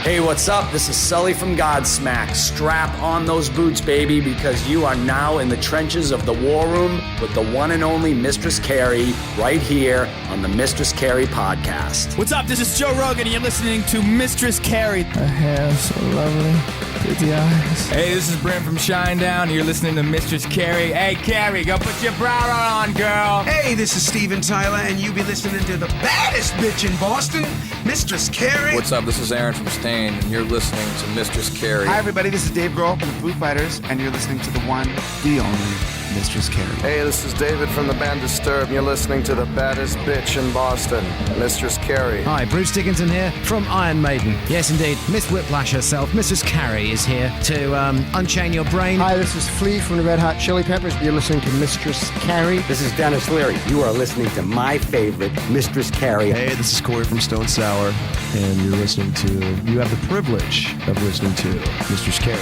Hey, what's up? This is Sully from Godsmack. Strap on those boots, baby, because you are now in the trenches of the war room with the one and only Mistress Carrie right here on the Mistress Carrie podcast. What's up? This is Joe Rogan, and you're listening to Mistress Carrie. Her hair so lovely, pretty eyes. Hey, this is Brent from Shinedown, and you're listening to Mistress Carrie. Hey, Carrie, go put your bra on, girl. Hey, this is Steven Tyler, and you be listening to the baddest bitch in Boston, Mistress Carrie. What's up? This is Aaron from Stain, and you're listening to Mistress Carrie. Hi, everybody. This is Dave Grohl from the Foo Fighters, and you're listening to the one, the only Mistress Carrie. Hey, this is David from the band Disturbed, and you're listening to the baddest bitch in Boston, Mistress Carrie. Hi, Bruce Dickinson here from Iron Maiden. Yes, indeed, Miss Whiplash herself, Mistress Carrie, is here to unchain your brain. Hi, this is Flea from the Red Hot Chili Peppers. You're listening to Mistress Carrie. This is Dennis Leary. You are listening to my favorite, Mistress Carrie. Hey, this is Corey from Stone Sour, and you have the privilege of listening to Mistress Carrie.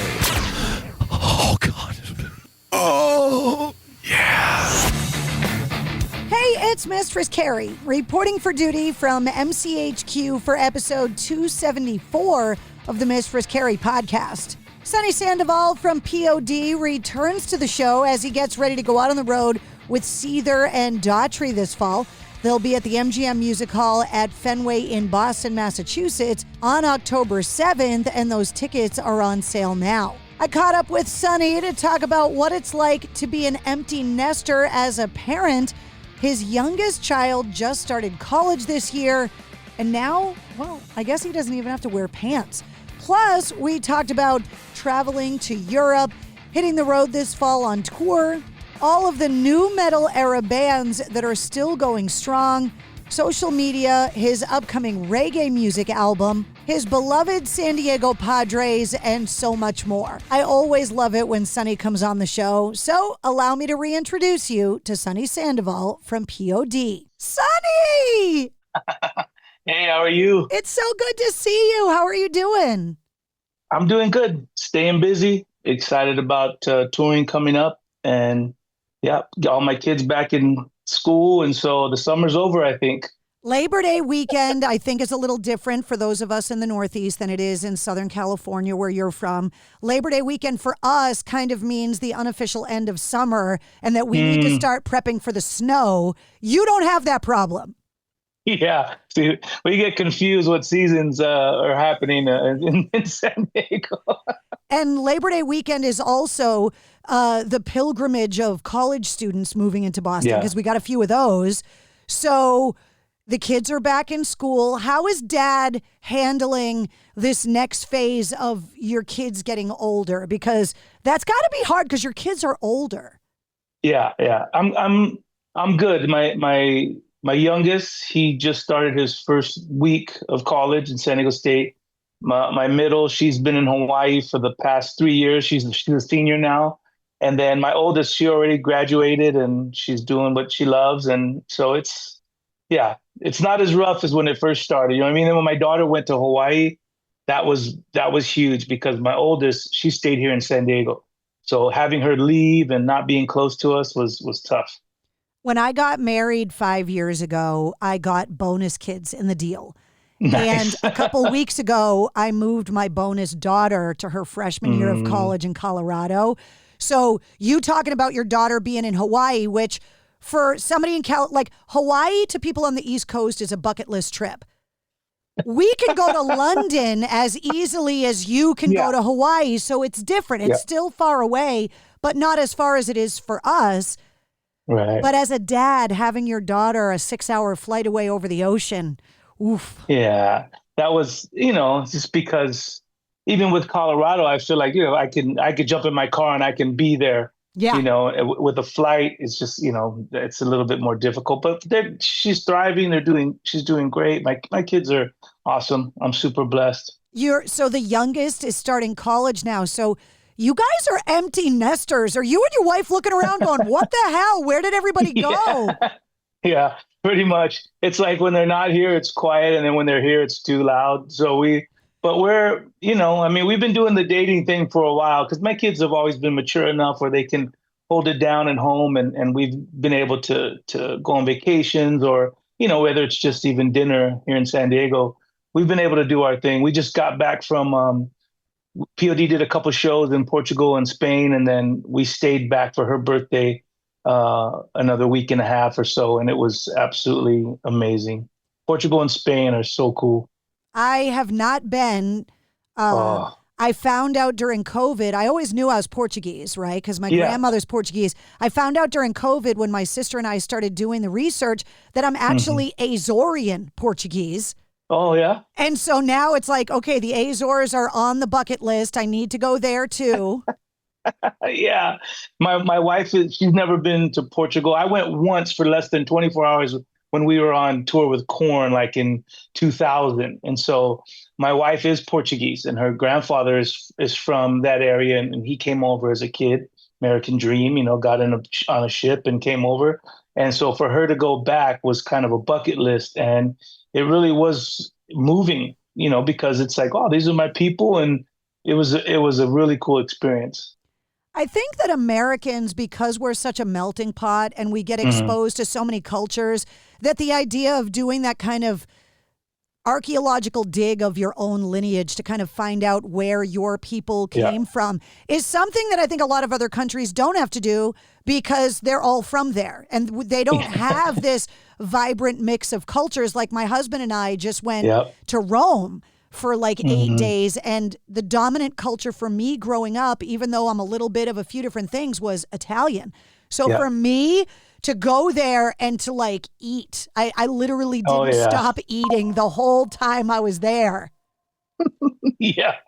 Oh, God. Oh, yeah. Hey, it's Mistress Carrie, reporting for duty from MCHQ for episode 274 of the Mistress Carrie podcast. Sonny Sandoval from P.O.D. returns to the show as he gets ready to go out on the road with Seether and Daughtry this fall. They'll be at the MGM Music Hall at Fenway in Boston, Massachusetts on October 7th, and those tickets are on sale now. I caught up with Sonny to talk about what it's like to be an empty nester as a parent. His youngest child just started college this year, and now, well, I guess he doesn't even have to wear pants. Plus, we talked about traveling to Europe, hitting the road this fall on tour, all of the new metal era bands that are still going strong, social media, his upcoming reggae music album, his beloved San Diego Padres, and so much more. I always love it when Sonny comes on the show, so allow me to reintroduce you to Sonny Sandoval from P.O.D. Sonny! Hey, how are you? It's so good to see you. How are you doing? I'm doing good. Staying busy. Excited about touring coming up. And yeah, all my kids back in school. And so the summer's over, I think. Labor Day weekend, I think, is a little different for those of us in the Northeast than it is in Southern California, where you're from. Labor Day weekend for us kind of means the unofficial end of summer and that we need to start prepping for the snow. You don't have that problem. Yeah. See, we get confused what seasons are happening in San Diego. And Labor Day weekend is also the pilgrimage of college students moving into Boston, because we got a few of those. So the kids are back in school. How is Dad handling this next phase of your kids getting older? Because that's got to be hard because your kids are older. Yeah. I'm good. My youngest, he just started his first week of college in San Diego State. My middle, she's been in Hawaii for the past 3 years. She's a senior now. And then my oldest, she already graduated and she's doing what she loves. And so it's not as rough as when it first started. You know what I mean? And when my daughter went to Hawaii, that was huge because my oldest, she stayed here in San Diego. So having her leave and not being close to us was tough. When I got married 5 years ago, I got bonus kids in the deal. Nice. And a couple weeks ago, I moved my bonus daughter to her freshman year of college in Colorado. So you talking about your daughter being in Hawaii, which for somebody in like Hawaii to people on the East Coast is a bucket list trip. We can go to London as easily as you can go to Hawaii. So it's different. It's still far away, but not as far as it is for us. Right. But as a dad, having your daughter a 6-hour flight away over the ocean, oof. Yeah, that was, just because even with Colorado, I feel like, I could jump in my car and I can be there. Yeah. With a flight, it's just, it's a little bit more difficult, but she's thriving. She's doing great. My kids are awesome. I'm super blessed. So the youngest is starting college now. So you guys are empty nesters. Are you and your wife looking around going, what the hell? Where did everybody go? Yeah, pretty much. It's like when they're not here, it's quiet. And then when they're here, it's too loud. So we've been doing the dating thing for a while because my kids have always been mature enough where they can hold it down at home. And we've been able to go on vacations or, whether it's just even dinner here in San Diego. we've been able to do our thing. We just got back from P.O.D. did a couple shows in Portugal and Spain, and then we stayed back for her birthday another week and a half or so, and it was absolutely amazing. Portugal and Spain are so cool. I have not been. Oh, I found out during COVID. I always knew I was Portuguese, right? Because my yeah. grandmother's Portuguese. I found out during COVID when my sister and I started doing the research that I'm actually Azorean Portuguese. Oh, yeah. And so now it's like, okay, the Azores are on the bucket list. I need to go there too. Yeah. My wife, she's never been to Portugal. I went once for less than 24 hours when we were on tour with Korn, like in 2000. And so my wife is Portuguese, and her grandfather is from that area, and he came over as a kid, American dream, got on a ship and came over. And so for her to go back was kind of a bucket list, and it really was moving, because it's like, oh, these are my people, and it was a really cool experience. I think that Americans, because we're such a melting pot and we get exposed to so many cultures, that the idea of doing that kind of archaeological dig of your own lineage to kind of find out where your people came from is something that I think a lot of other countries don't have to do because they're all from there and they don't have this vibrant mix of cultures. Like my husband and I just went to Rome for like 8 days, and the dominant culture for me growing up, even though I'm a little bit of a few different things, was Italian. So for me to go there and to like eat, I literally didn't stop eating the whole time I was there. Yeah.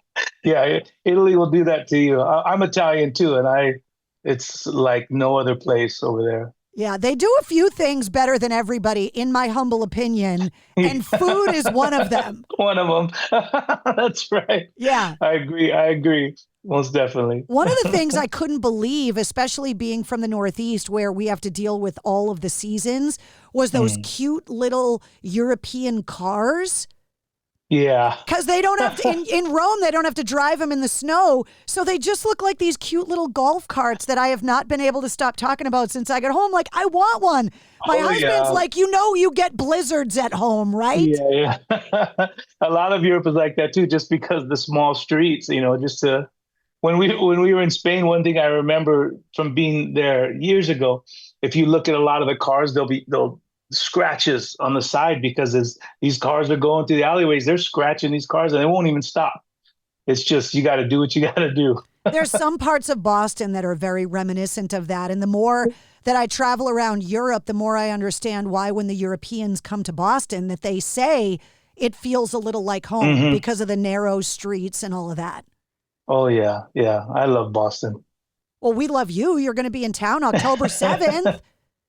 Italy will do that to you. I'm Italian too, and it's like no other place over there. Yeah, they do a few things better than everybody, in my humble opinion, and food is one of them. One of them. That's right. Yeah. I agree. Most definitely. One of the things I couldn't believe, especially being from the Northeast where we have to deal with all of the seasons, was those cute little European cars. Yeah. Because they don't have to, in Rome, they don't have to drive them in the snow. So they just look like these cute little golf carts that I have not been able to stop talking about since I got home. Like, I want one. My husband's like, you get blizzards at home, right? Yeah. A lot of Europe is like that too, just because the small streets, when we were in Spain, one thing I remember from being there years ago, if you look at a lot of the cars, they'll scratches on the side because as these cars are going through the alleyways, they're scratching these cars and they won't even stop. It's just, you got to do what you got to do. There's some parts of Boston that are very reminiscent of that. And the more that I travel around Europe, the more I understand why when the Europeans come to Boston that they say it feels a little like home because of the narrow streets and all of that. Oh, yeah. Yeah. I love Boston. Well, we love you. You're going to be in town October 7th.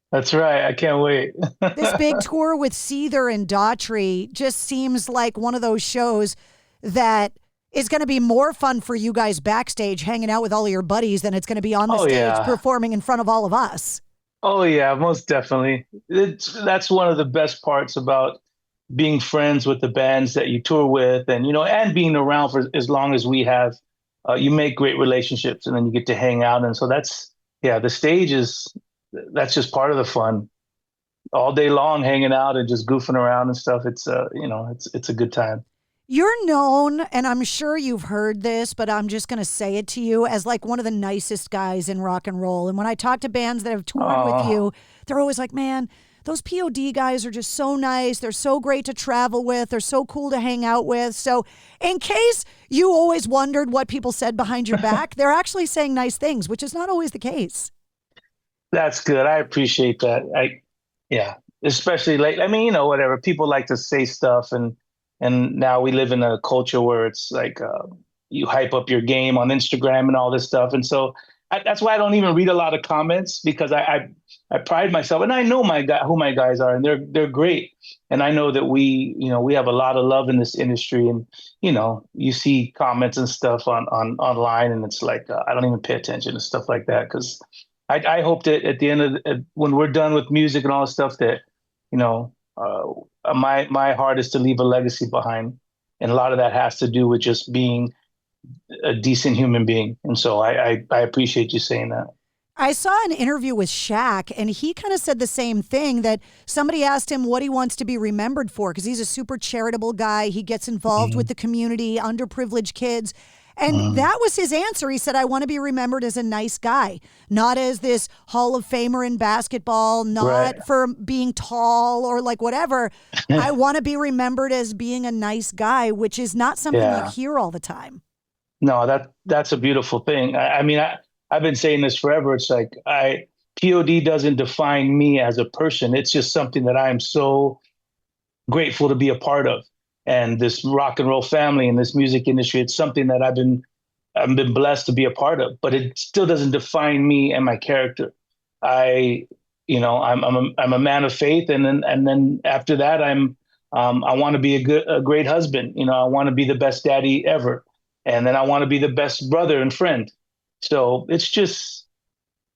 That's right. I can't wait. This big tour with Seether and Daughtry just seems like one of those shows that is going to be more fun for you guys backstage hanging out with all of your buddies than it's going to be on the stage performing in front of all of us. Oh, yeah, most definitely. That's one of the best parts about being friends with the bands that you tour with and being around for as long as we have. You make great relationships and then you get to hang out. And so the stage that's just part of the fun. All day long, hanging out and just goofing around and stuff. It's it's a good time. You're known, and I'm sure you've heard this, but I'm just going to say it to you, as like one of the nicest guys in rock and roll. And when I talk to bands that have toured with you, they're always like, man, those P.O.D. guys are just so nice. They're so great to travel with. They're so cool to hang out with. So in case you always wondered what people said behind your back, they're actually saying nice things, which is not always the case. That's good. I appreciate that. Especially whatever. People like to say stuff and now we live in a culture where it's like you hype up your game on Instagram and all this stuff. And so that's why I don't even read a lot of comments because I pride myself and I know who my guys are and they're great. And I know that we have a lot of love in this industry and, you see comments and stuff on online and it's like, I don't even pay attention to stuff like that because I hope that at the end of when we're done with music and all this stuff that, my heart is to leave a legacy behind. And a lot of that has to do with just being a decent human being. And so I appreciate you saying that. I saw an interview with Shaq, and he kind of said the same thing, that somebody asked him what he wants to be remembered for, because he's a super charitable guy. He gets involved with the community, underprivileged kids. And that was his answer. He said, I want to be remembered as a nice guy, not as this Hall of Famer in basketball, not for being tall or like whatever. I want to be remembered as being a nice guy, which is not something you hear all the time. No, that's a beautiful thing. I've been saying this forever. It's like P.O.D. doesn't define me as a person. It's just something that I am so grateful to be a part of. And this rock and roll family and this music industry, it's something that I've been blessed to be a part of. But it still doesn't define me and my character. I'm a man of faith, and then after that, I want to be a great husband. I want to be the best daddy ever, and then I want to be the best brother and friend. So it's just,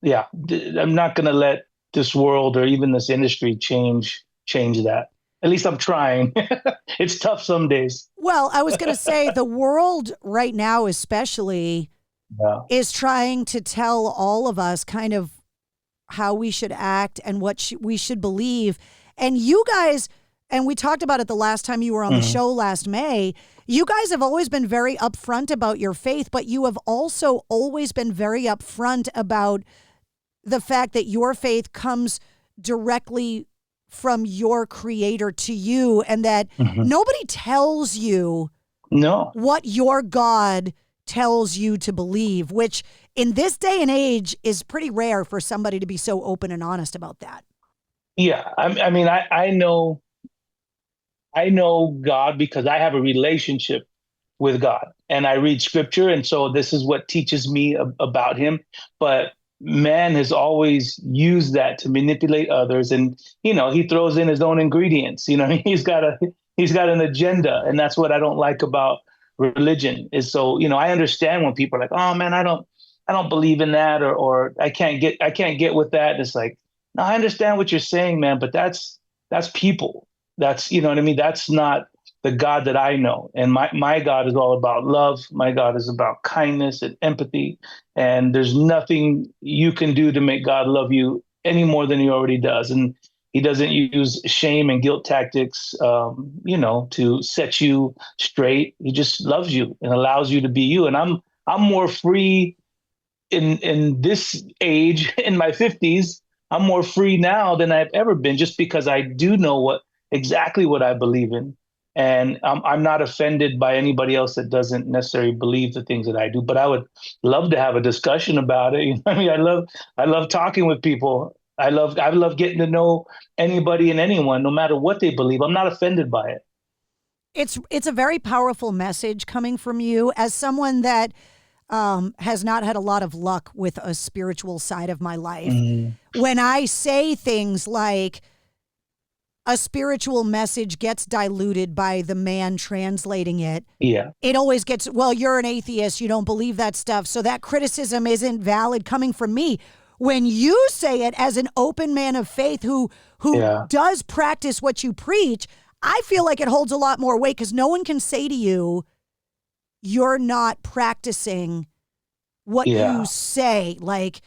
I'm not going to let this world or even this industry change that. At least I'm trying. It's tough some days. Well, I was going to say the world right now, especially, is trying to tell all of us kind of how we should act and what we should believe. And you guys, and we talked about it the last time you were on the show last May, you guys have always been very upfront about your faith, but you have also always been very upfront about the fact that your faith comes directly from your creator to you, and that nobody tells you what your God tells you to believe, which in this day and age is pretty rare for somebody to be so open and honest about that. Yeah. I know God because I have a relationship with God, and I read scripture. And so this is what teaches me about him. But man has always used that to manipulate others, and he throws in his own ingredients. He's got an agenda, and that's what I don't like about religion. Is so I understand when people are like, oh man, I don't believe in that, or I can't get with that. And it's like, no, I understand what you're saying, man, but that's people. That's what I mean. That's not the God that I know. And my God is all about love. My God is about kindness and empathy. And there's nothing you can do to make God love you any more than he already does. And he doesn't use shame and guilt tactics, to set you straight. He just loves you and allows you to be you. And I'm more free in this age, in my 50s. I'm more free now than I've ever been, just because I do know exactly what I believe in. And I'm not offended by anybody else that doesn't necessarily believe the things that I do. But I would love to have a discussion about it. I love talking with people. I love getting to know anybody and anyone, no matter what they believe. I'm not offended by it. It's a very powerful message coming from you as someone that has not had a lot of luck with a spiritual side of my life. When I say things like, a spiritual message gets diluted by the man translating it. Yeah. It always gets, well, you're an atheist, you don't believe that stuff, so that criticism isn't valid coming from me. When you say it as an open man of faith who does practice what you preach, I feel like it holds a lot more weight, because no one can say to you, you're not practicing what you say. Like,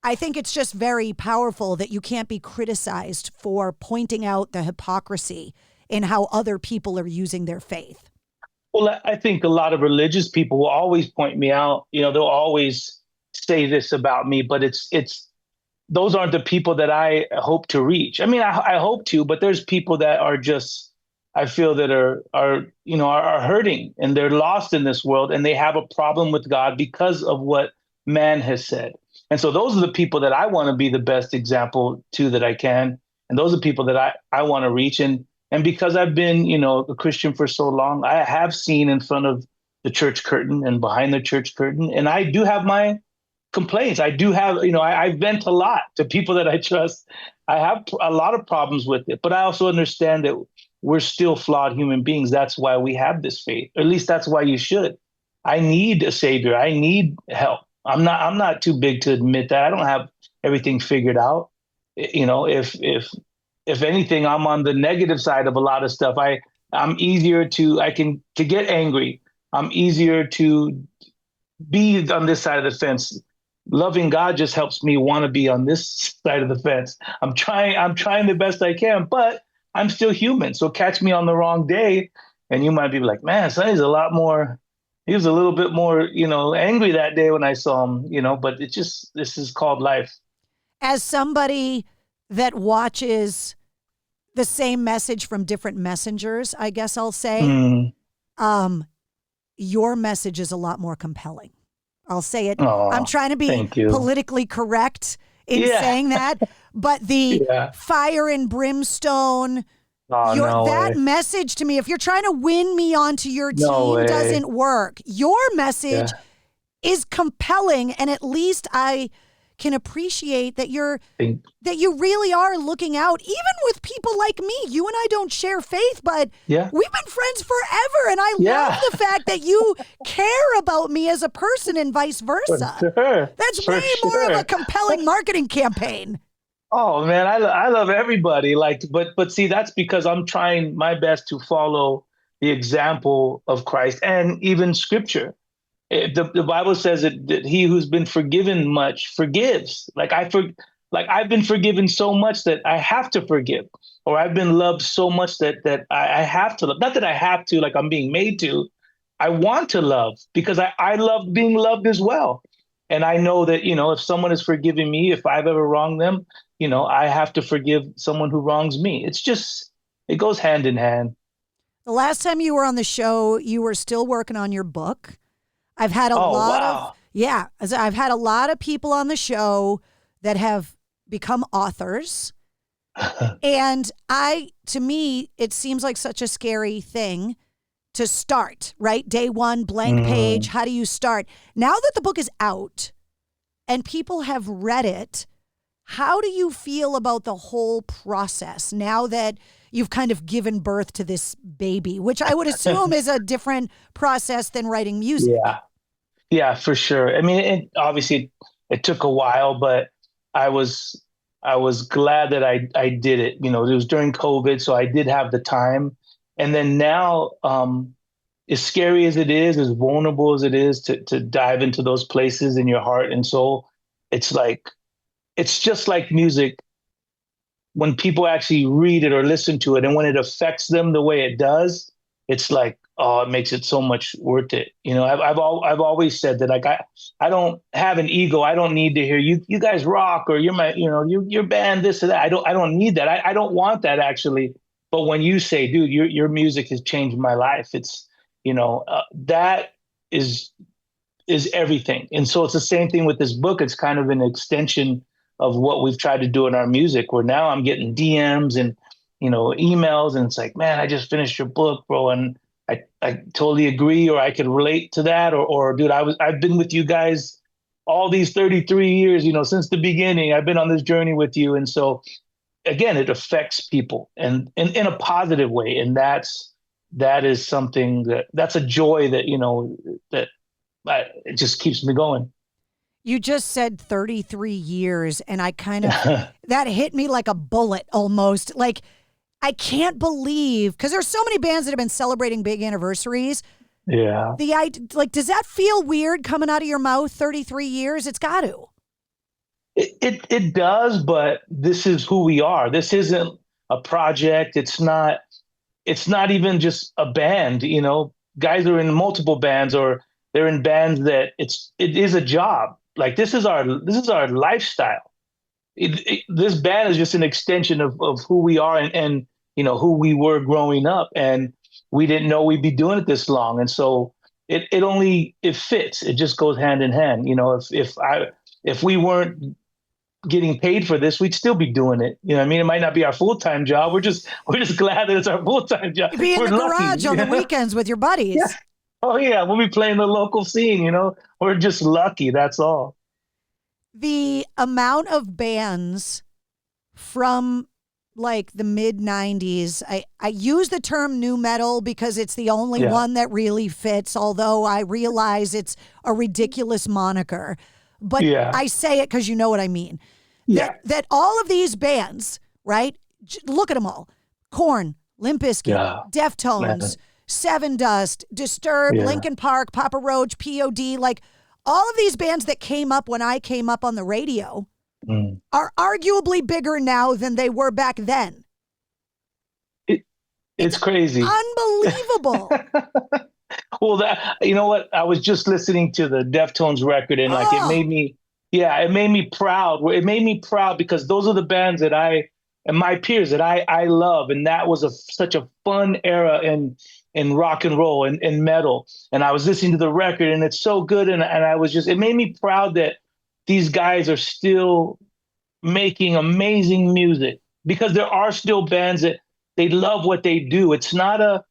I think it's just very powerful that you can't be criticized for pointing out the hypocrisy in how other people are using their faith. Well, I think a lot of religious people will always point me out. They'll always say this about me, but it's those aren't the people that I hope to reach. I mean, I hope to, but there's people that are just, I feel that are hurting, and they're lost in this world, and they have a problem with God because of what man has said. And so those are the people that I want to be the best example to that I can. And those are people that I want to reach. And because I've been, a Christian for so long, I have seen in front of the church curtain and behind the church curtain. And I do have my complaints. I do have, I vent a lot to people that I trust. I have a lot of problems with it, but I also understand that we're still flawed human beings. That's why we have this faith. Or at least that's why you should. I need a savior. I need help. I'm not too big to admit that. I don't have everything figured out. If anything, I'm on the negative side of a lot of stuff. I'm easier to get angry. I'm easier to be on this side of the fence loving God just helps me want to be on this side of the fence. I'm trying the best I can, but I'm still human. So catch me on the wrong day, and you might be like, man, Sonny's he was a little bit more, angry that day when I saw him, but this is called life. As somebody that watches the same message from different messengers, I guess I'll say, your message is a lot more compelling. I'll say it. I'm trying to be politically correct in saying that, but the fire and brimstone, that message to me, if you're trying to win me onto your team, doesn't work. Your message is compelling, and at least I can appreciate that that you really are looking out, even with people like me. You and I don't share faith, but we've been friends forever, and I love the fact that you care about me as a person and vice versa. That's way more of a compelling marketing campaign. Oh man, I love everybody. But see, that's because I'm trying my best to follow the example of Christ and even Scripture. The Bible says that he who's been forgiven much forgives. I've been forgiven so much that I have to forgive, or I've been loved so much that I have to love. Not that I have to, like I'm being made to. I want to love because I love being loved as well. And I know that, if someone is forgiving me, if I've ever wronged them, I have to forgive someone who wrongs me. It goes hand in hand. The last time you were on the show, you were still working on your book. I've had I've had a lot of people on the show that have become authors. And to me, it seems like such a scary thing to start, right? Day one, blank page. How do you start? Now that the book is out and people have read it, how do you feel about the whole process now that you've kind of given birth to this baby, which I would assume is a different process than writing music? Yeah, for sure. I mean, obviously it took a while, but I was glad that I did it. It was during COVID, so I did have the time. And then now, as scary as it is, as vulnerable as it is to dive into those places in your heart and soul, it's just like music. When people actually read it or listen to it, and when it affects them the way it does, it's like, oh, it makes it so much worth it. I've always said that, like, I don't have an ego. I don't need to hear you guys rock, or you're my, your band, this or that. I don't need that. I don't want that, actually. But when you say, dude, your music has changed my life, it's, that is everything. And so it's the same thing with this book. It's kind of an extension of what we've tried to do in our music, where now I'm getting DMs and, emails, and it's like, man, I just finished your book, bro. And I totally agree, or I could relate to that, or dude, I've been with you guys all these 33 years, since the beginning. I've been on this journey with you. And so again, it affects people and in a positive way. And that is something that's a joy that it just keeps me going. You just said 33 years, and I kind of, that hit me like a bullet almost. Like, I can't believe, because there's so many bands that have been celebrating big anniversaries. Yeah. Does that feel weird coming out of your mouth, 33 years? It's got to. It does, but this is who we are. This isn't a project. It's not even just a band. Guys are in multiple bands, or they're in bands that it is a job. Like, this is our lifestyle. This band is just an extension of who we are and who we were growing up, and we didn't know we'd be doing it this long. And so it fits. It just goes hand in hand. If we weren't getting paid for this, we'd still be doing it. It might not be our full-time job. We're just glad that it's our full-time job. Be in the garage on the weekends with your buddies. Yeah. Oh yeah, we'll be playing the local scene, We're just lucky, that's all. The amount of bands from like the mid 90s, I use the term nu metal because it's the only one that really fits, although I realize it's a ridiculous moniker. But I say it because you know what I mean. Yeah. That all of these bands, right? Look at them all. Korn, Limp Bizkit, Deftones, Seven Dust, Disturbed, Linkin Park, Papa Roach, P.O.D. Like, all of these bands that came up when I came up on the radio are arguably bigger now than they were back then. It's crazy. Unbelievable. Well, that, you know what? I was just listening to the Deftones record, and like it made me proud. It made me proud because those are the bands that I and my peers that I love, and that was such a fun era in rock and roll and metal. And I was listening to the record, and it's so good, and I was just, it made me proud that these guys are still making amazing music, because there are still bands that they love what they do. It's not a,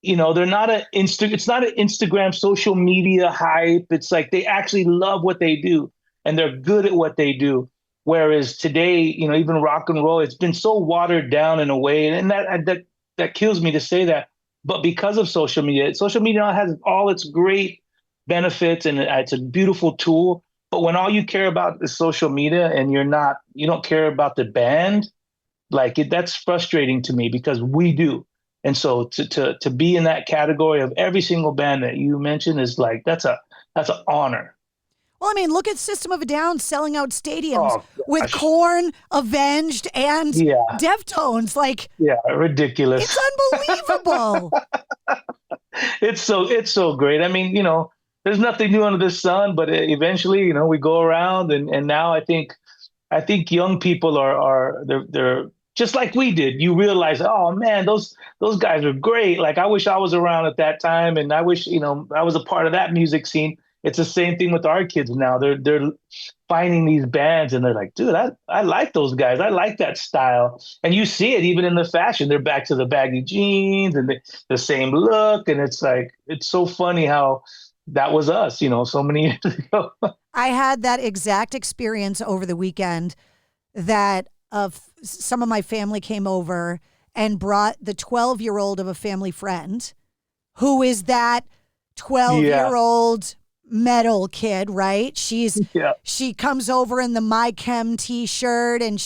they're not it's not an Instagram social media hype. It's like they actually love what they do and they're good at what they do. Whereas today, even rock and roll, it's been so watered down in a way, and that kills me to say that. But because of social media now has all its great benefits, and it's a beautiful tool. But when all you care about is social media and you don't care about the band, that's frustrating to me, because we do. And so to be in that category of every single band that you mentioned is that's an honor. Well, I mean, look at System of a Down selling out stadiums with Korn, Avenged, and Deftones. Ridiculous. It's unbelievable. It's so great. I mean, there's nothing new under the sun, but eventually, we go around, and now I think young people they're just like we did. You realize, oh man, those guys are great. Like, I wish I was around at that time, and I wish I was a part of that music scene. It's the same thing with our kids now. They're finding these bands, and they're like, dude, I like those guys. I like that style. And you see it even in the fashion. They're back to the baggy jeans and the same look, and it's so funny how that was us, so many years ago. I had that exact experience over the weekend, that some of my family came over and brought the 12-year-old of a family friend, who is that 12-year-old metal kid, right? She comes over in the My Chem t-shirt, and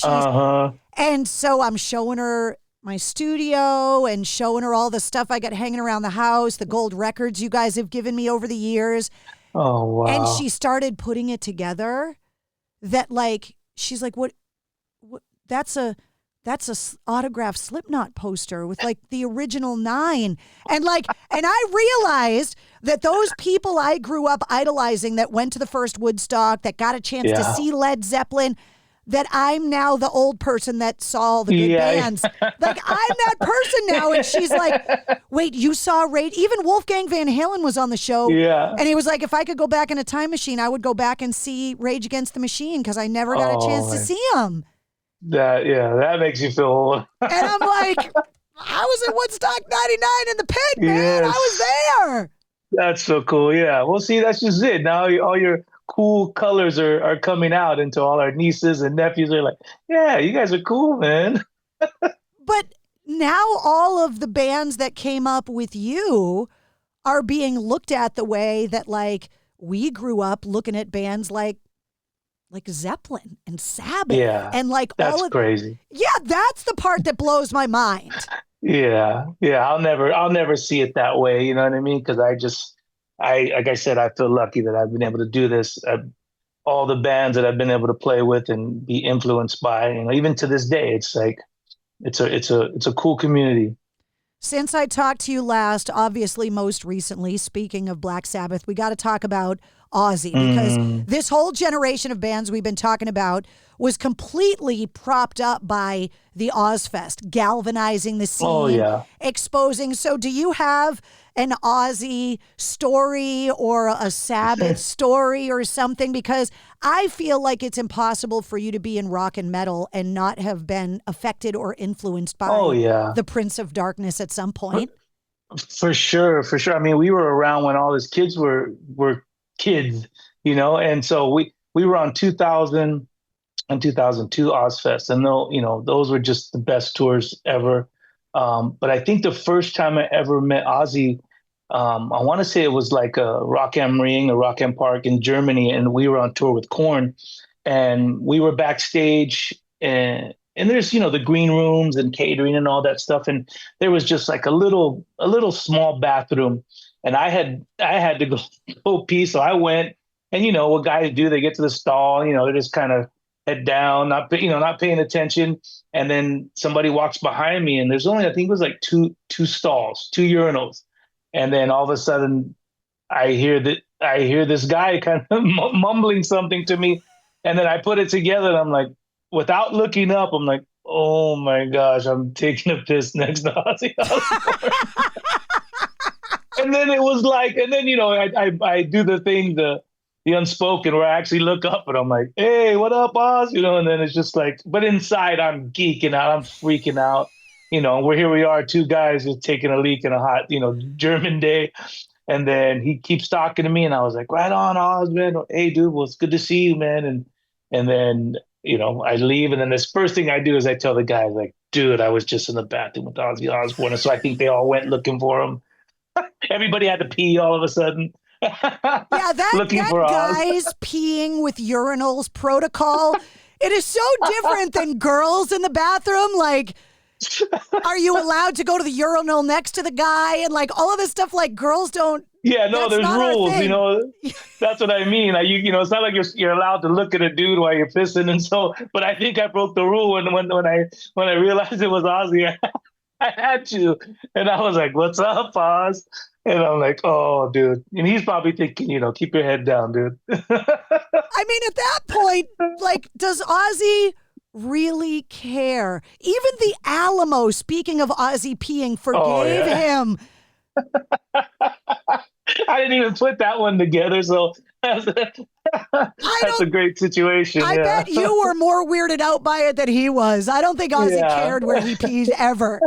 and so I'm showing her my studio and showing her all the stuff I got hanging around the house, the gold records you guys have given me over the years. Oh, wow. And she started putting it together that she's like, what that's a autographed Slipknot poster with the original 9. And I realized that those people I grew up idolizing, that went to the first Woodstock, that got a chance to see Led Zeppelin, that I'm now the old person that saw all the good bands. I'm that person now. And she's like, wait, you saw even Wolfgang Van Halen was on the show. Yeah. And he was like, if I could go back in a time machine, I would go back and see Rage Against the Machine, because I never got a chance to see him. That makes you feel old. And I'm like, I was at Woodstock 99 in the pit, man. I was there. That's so cool. Yeah. Well, see, that's just it. Now all your cool colors are coming out into all our nieces and nephews. Are like, yeah, you guys are cool, man. But now all of the bands that came up with you are being looked at the way that we grew up looking at bands like Zeppelin and Sabbath. Yeah, and that's crazy. Yeah, that's the part that blows my mind. Yeah. I'll never see it that way. You know what I mean? Because like I said, I feel lucky that I've been able to do this. All the bands that I've been able to play with and be influenced by, even to this day, it's a cool community. Since I talked to you last, obviously most recently, speaking of Black Sabbath, we got to talk about Ozzy, because this whole generation of bands we've been talking about was completely propped up by the Ozfest, galvanizing the scene, exposing. So do you have an Ozzy story or a Sabbath story or something? Because I feel like it's impossible for you to be in rock and metal and not have been affected or influenced by the Prince of Darkness at some point. For sure. I mean, we were around when all these kids were kids, and so we were on 2000 and 2002 Ozfest, and those were just the best tours ever. But I think the first time I ever met Ozzy, I want to say it was like a Rock am Ring or Rock am Park in Germany, and we were on tour with Korn, and we were backstage, and there's the green rooms and catering and all that stuff, and there was just like a little small bathroom, and I had to go pee, so I went, And what guys do, they get to the stall, they're just kind of head down, not paying attention. And then somebody walks behind me, and there's only, I think it was like two stalls, two urinals. And then all of a sudden, I hear this guy kind of mumbling something to me, and then I put it together, and I'm like, without looking up, I'm like, oh my gosh, I'm taking a piss next to Ozzy Osbourne. And then it was like, and then I do the thing, the unspoken, where I actually look up and I'm like, hey, what up, Oz? And then it's just like, but inside I'm geeking out, I'm freaking out. We are, two guys just taking a leak in a hot, German day. And then he keeps talking to me, and I was like, right on, Oz, man. Hey, dude, well, it's good to see you, man. And then, I leave. And then this first thing I do is I tell the guys, like, dude, I was just in the bathroom with Ozzy Osbourne. And so I think they all went looking for him. Everybody had to pee all of a sudden. Yeah, that guys peeing with urinals protocol, it is so different than girls in the bathroom. Like, are you allowed to go to the urinal next to the guy and like all of this stuff? Like, girls don't. Yeah, no, there's rules. That's what I mean. It's not like you're allowed to look at a dude while you're pissing, and so. But I think I broke the rule when I realized it was Ozzy. I had to, and I was like, "What's up, Oz?" And I'm like, "Oh, dude," and he's probably thinking, "Keep your head down, dude." I mean, at that point, like, does Ozzy really care? Even the Alamo, speaking of Ozzy peeing, forgave him. I didn't even put that one together, so that's a great situation. I bet you were more weirded out by it than he was. I don't think Ozzy cared where he peed ever.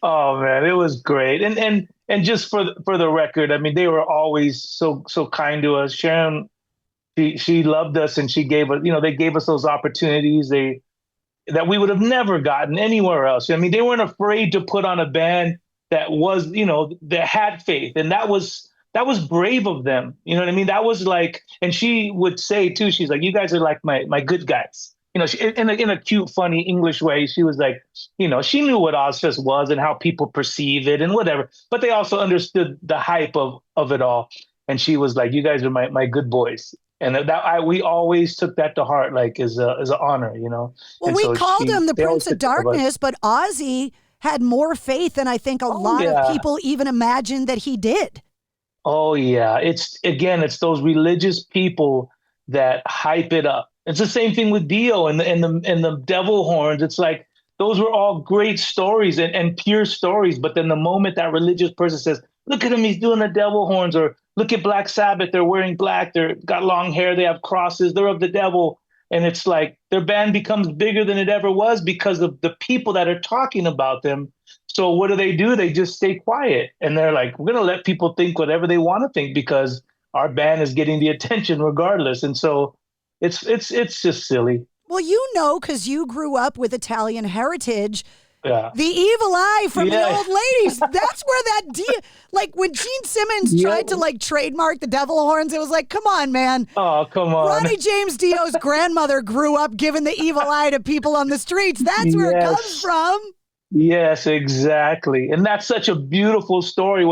Oh man, it was great, and just for the record, I mean, they were always so kind to us. Sharon, she loved us, and she gave us, they gave us those opportunities that we would have never gotten anywhere else. I mean, they weren't afraid to put on a band that was, that had faith, and that was brave of them. You know what I mean? That was like, and she would say too, she's like, you guys are like my good guys. In a cute, funny English way, she was like, she knew what Ozfest was and how people perceive it and whatever, but they also understood the hype of it all. And she was like, you guys are my good boys. And we always took that to heart, like as an honor, Well, and we called him the Prince of Darkness, but Ozzy had more faith than I think a lot of people even imagined that he did. Oh yeah, it's those religious people that hype it up. It's the same thing with Dio and the devil horns. It's like those were all great stories and pure stories. But then the moment that religious person says, "Look at him, he's doing the devil horns," or "Look at Black Sabbath, they're wearing black, they're got long hair, they have crosses, they're of the devil," and it's like their band becomes bigger than it ever was because of the people that are talking about them. So what do? They just stay quiet, and they're like, "We're gonna let people think whatever they want to think because our band is getting the attention regardless." And so it's just silly. Well, because you grew up with Italian heritage. Yeah. The evil eye from the old ladies. That's where like when Gene Simmons tried to like trademark the devil horns, it was like, come on, man. Oh, come on. Ronnie James Dio's grandmother grew up giving the evil eye to people on the streets. That's where it comes from. Yes, exactly. And that's such a beautiful story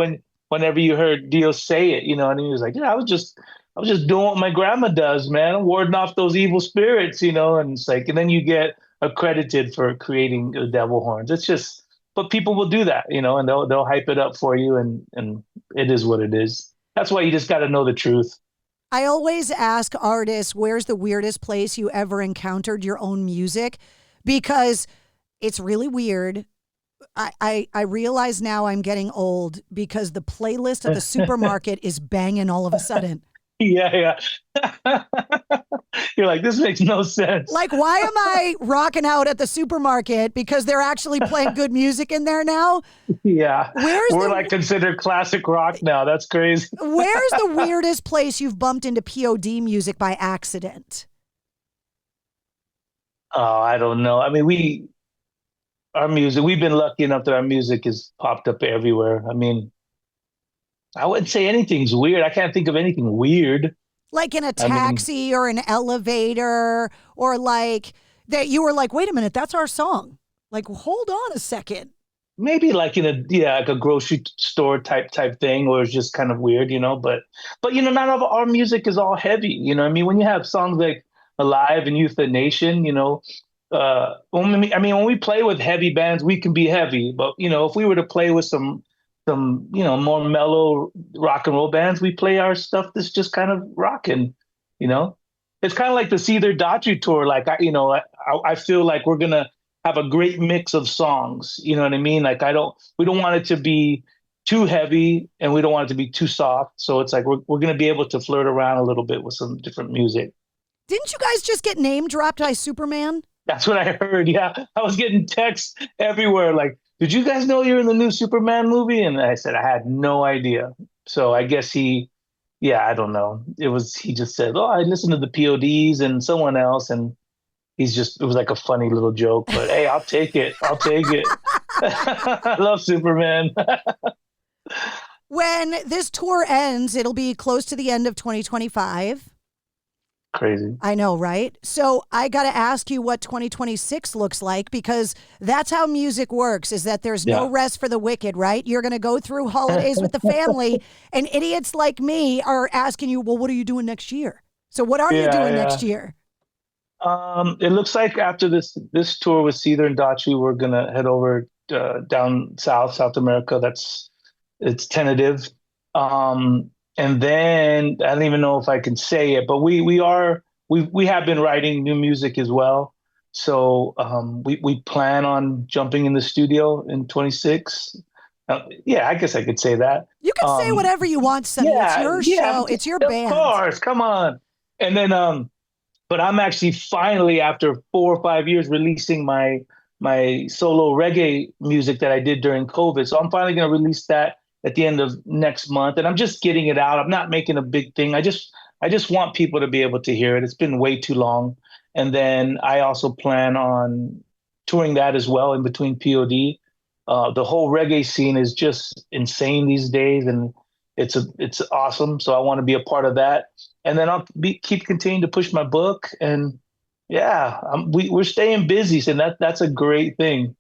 whenever you heard Dio say it, and he was like, I was just doing what my grandma does, man, warding off those evil spirits, and it's like, and then you get accredited for creating the devil horns. It's just, but people will do that, and they'll hype it up for you, and it is what it is. That's why you just got to know the truth. I always ask artists, where's the weirdest place you ever encountered your own music? Because it's really weird. I realize now I'm getting old because the playlist at the supermarket is banging all of a sudden. Yeah. You're like, this makes no sense. Like, why am I rocking out at the supermarket? Because they're actually playing good music in there now? Yeah. We're like considered classic rock now. That's crazy. Where's the weirdest place you've bumped into P.O.D. music by accident? Oh, I don't know. I mean, we've been lucky enough that our music has popped up everywhere. I mean, I wouldn't say anything's weird. I can't think of anything weird. Like in a taxi or an elevator, or like that you were like, wait a minute, that's our song. Like, hold on a second. maybe like in like a grocery store type thing, or it's just kind of weird, but none of our music is all heavy, what I mean? When you have songs like Alive and Euthanasia, when we play with heavy bands, we can be heavy, but if we were to play with some more mellow rock and roll bands, we play our stuff that's just kind of rocking, you know. It's kind of like the Seether Daughtry tour. Like I feel like we're gonna have a great mix of songs. You know what I mean? Like we don't want it to be too heavy, and we don't want it to be too soft. So it's like we're gonna be able to flirt around a little bit with some different music. Didn't you guys just get name dropped by Superman? That's what I heard. Yeah, I was getting texts everywhere. Like, did you guys know you're in the new Superman movie? And I said I had no idea. So I guess I don't know. He just said, "Oh, I listened to the P.O.Ds and someone else," and it was like a funny little joke. But hey, I'll take it. I'll take it. I love Superman. When this tour ends, it'll be close to the end of 2025. Crazy. I know, right? So I got to ask you what 2026 looks like, because that's how music works, is that there's no rest for the wicked, right? You're going to go through holidays with the family, and idiots like me are asking you, well, what are you doing next year? So what are you doing next year? It looks like after this tour with Seether and Daughtry, we're going to head over down South America. It's tentative. And then I don't even know if I can say it, but we have been writing new music as well. So we plan on jumping in the studio in 26. I guess I could say that. You can say whatever you want, Sonny. It's your show. It's your band. Of course, come on. And then, but I'm actually finally, after 4 or 5 years, releasing my solo reggae music that I did during COVID. So I'm finally going to release that at the end of next month, and I'm just getting it out. I'm not making a big thing. I just want people to be able to hear it. It's been way too long. And then I also plan on touring that as well in between P.O.D. The whole reggae scene is just insane these days, and it's awesome. So I want to be a part of that. And then I'll keep continuing to push my book, and we're staying busy, so that's a great thing.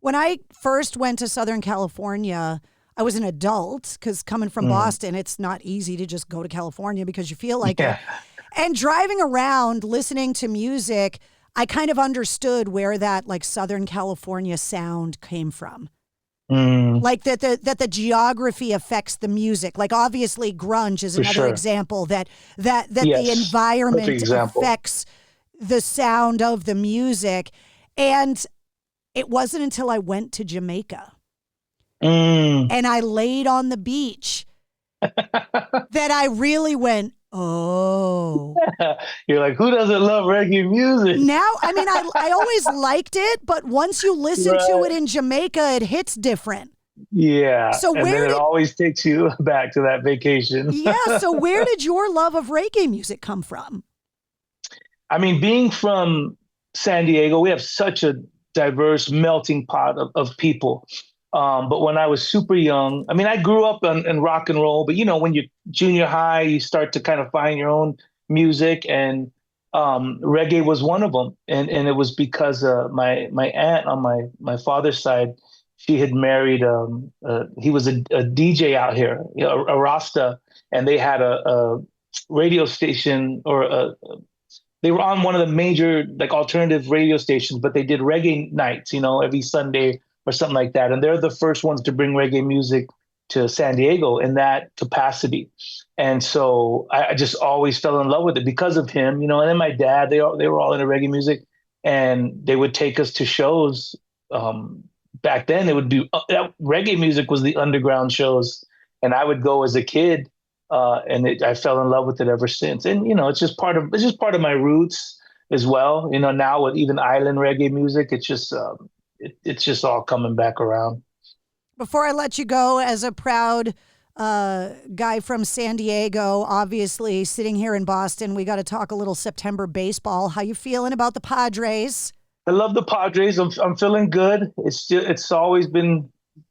When I first went to Southern California, I was an adult, because coming from Boston, it's not easy to just go to California because you feel like it. And driving around, listening to music, I kind of understood where that like Southern California sound came from. Like that the geography affects the music. Like obviously grunge is another example that the environment affects the sound of the music. And it wasn't until I went to Jamaica and I laid on the beach that I really went, oh. You're like, who doesn't love reggae music? Now, I mean, I always liked it, but once you listen to it in Jamaica, it hits different. Yeah. So it always takes you back to that vacation. Yeah. So where did your love of reggae music come from? I mean, being from San Diego, we have such a diverse melting pot of people. But when I was super young, I mean, I grew up in rock and roll, but when you're junior high, you start to kind of find your own music, and reggae was one of them. And it was because my aunt on my father's side, she had married, he was a DJ out here, a Rasta, and they had a radio station, they were on one of the major like alternative radio stations, but they did reggae nights, every Sunday or something like that. And they're the first ones to bring reggae music to San Diego in that capacity. And so I just always fell in love with it because of him, and then my dad, they were all into reggae music, and they would take us to shows. Back then it would be reggae music was the underground shows, and I would go as a kid, and I fell in love with it ever since. And, it's just part of my roots as well. Now with even island reggae music, it's just all coming back around. Before I let you go, as a proud guy from San Diego, obviously sitting here in Boston, we got to talk a little September baseball. How you feeling about the Padres? I love the Padres. I'm feeling good. It's always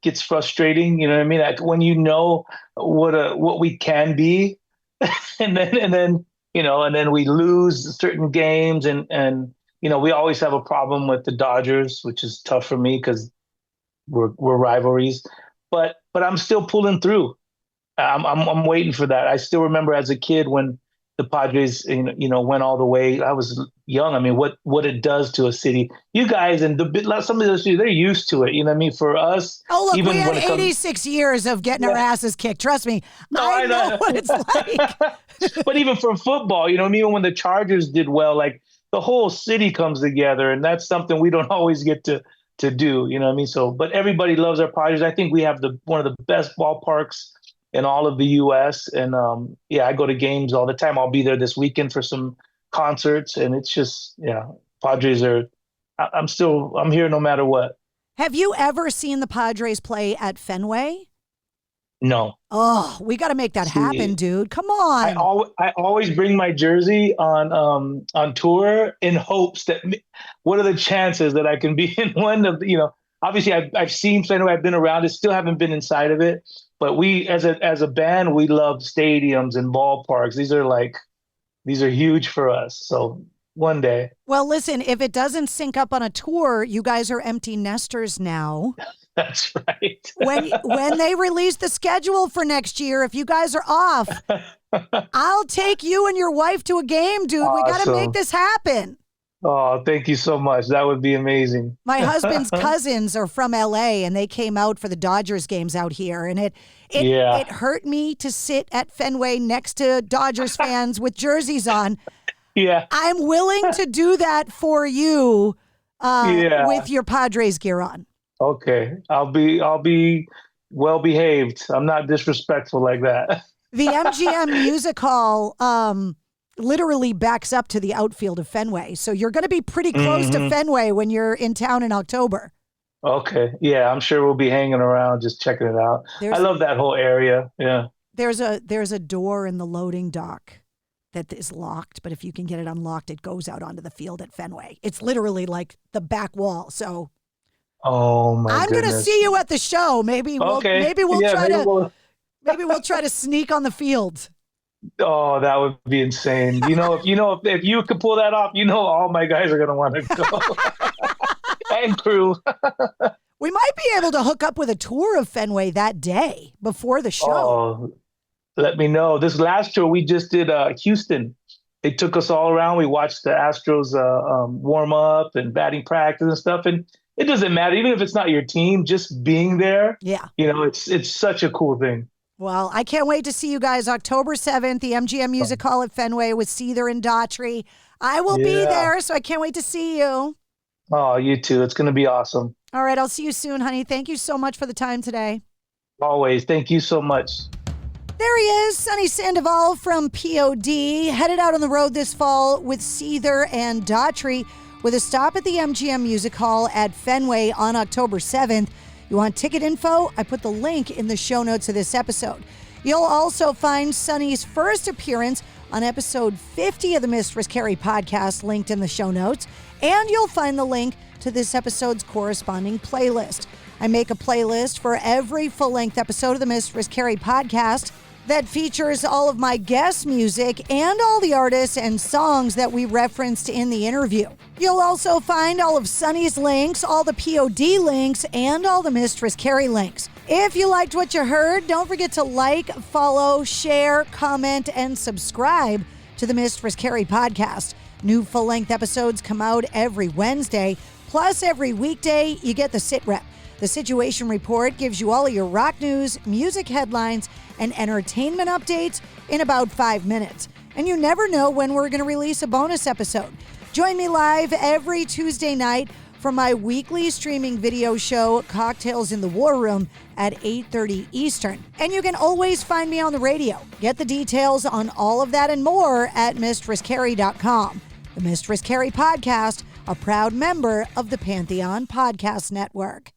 gets frustrating. You know what I mean? Like when what we can be, and then we lose certain games, and we always have a problem with the Dodgers, which is tough for me because were rivalries, but I'm still pulling through. I'm waiting for that. I still remember as a kid when the Padres, went all the way. I was young. I mean, what it does to a city. You guys and some of those cities, they're used to it. You know what I mean? For us, oh look, even we had when 86 years of getting our asses kicked. Trust me, I know what it's like. But even for football, even when the Chargers did well, like the whole city comes together, and that's something we don't always get to do. You know what I mean? So, but everybody loves our Padres. I think we have one of the best ballparks in all of the U.S. And I go to games all the time. I'll be there this weekend for some concerts, and it's just Padres are. I'm here no matter what. Have you ever seen the Padres play at Fenway? No. Oh, we got to make that happen, dude. Come on. I always bring my jersey on tour in hopes that what are the chances that I can be in one of obviously I've seen Fenway, I've been around it, still haven't been inside of it. But we, as a band, we love stadiums and ballparks. These are huge for us. So one day. Well, listen, if it doesn't sync up on a tour, you guys are empty nesters now. That's right. when they release the schedule for next year, if you guys are off, I'll take you and your wife to a game, dude. Awesome. We got to make this happen. Oh, thank you so much. That would be amazing. My husband's cousins are from LA and they came out for the Dodgers games out here. And it hurt me to sit at Fenway next to Dodgers fans with jerseys on. Yeah. I'm willing to do that for you with your Padres gear on. Okay. I'll be well behaved. I'm not disrespectful like that. The MGM Music Hall literally backs up to the outfield of Fenway. So you're going to be pretty close to Fenway when you're in town in October. Okay. Yeah, I'm sure we'll be hanging around just checking it out. I love that whole area. Yeah. There's a door in the loading dock that is locked, but if you can get it unlocked, it goes out onto the field at Fenway. It's literally like the back wall. So I'm going to see you at the show. Maybe we'll try to sneak on the field. Oh, that would be insane. If you could pull that off, all my guys are going to want to go. And crew. We might be able to hook up with a tour of Fenway that day before the show. Oh, let me know. This last tour we just did Houston. They took us all around. We watched the Astros warm up and batting practice and stuff. And it doesn't matter, even if it's not your team, just being there. Yeah. It's such a cool thing. Well, I can't wait to see you guys October 7th, the MGM Music Hall at Fenway with Seether and Daughtry. I will be there, so I can't wait to see you. Oh, you too. It's going to be awesome. All right, I'll see you soon, honey. Thank you so much for the time today. Always. Thank you so much. There he is, Sonny Sandoval from P.O.D. Headed out on the road this fall with Seether and Daughtry with a stop at the MGM Music Hall at Fenway on October 7th. You want ticket info? I put the link in the show notes of this episode. You'll also find Sonny's first appearance on episode 50 of the Mistress Carrie podcast linked in the show notes, and you'll find the link to this episode's corresponding playlist. I make a playlist for every full-length episode of the Mistress Carrie podcast that features all of my guest music and all the artists and songs that we referenced in the interview. You'll also find all of Sonny's links, all the P.O.D. links, and all the Mistress Carrie links. If you liked what you heard, don't forget to like, follow, share, comment, and subscribe to the Mistress Carrie podcast. New full-length episodes come out every Wednesday, plus every weekday you get the sit rep. The Situation Report gives you all of your rock news, music headlines, and entertainment updates in about 5 minutes. And you never know when we're going to release a bonus episode. Join me live every Tuesday night for my weekly streaming video show, Cocktails in the War Room, at 8:30 Eastern. And you can always find me on the radio. Get the details on all of that and more at MistressCarrie.com. The Mistress Carrie Podcast, a proud member of the Pantheon Podcast Network.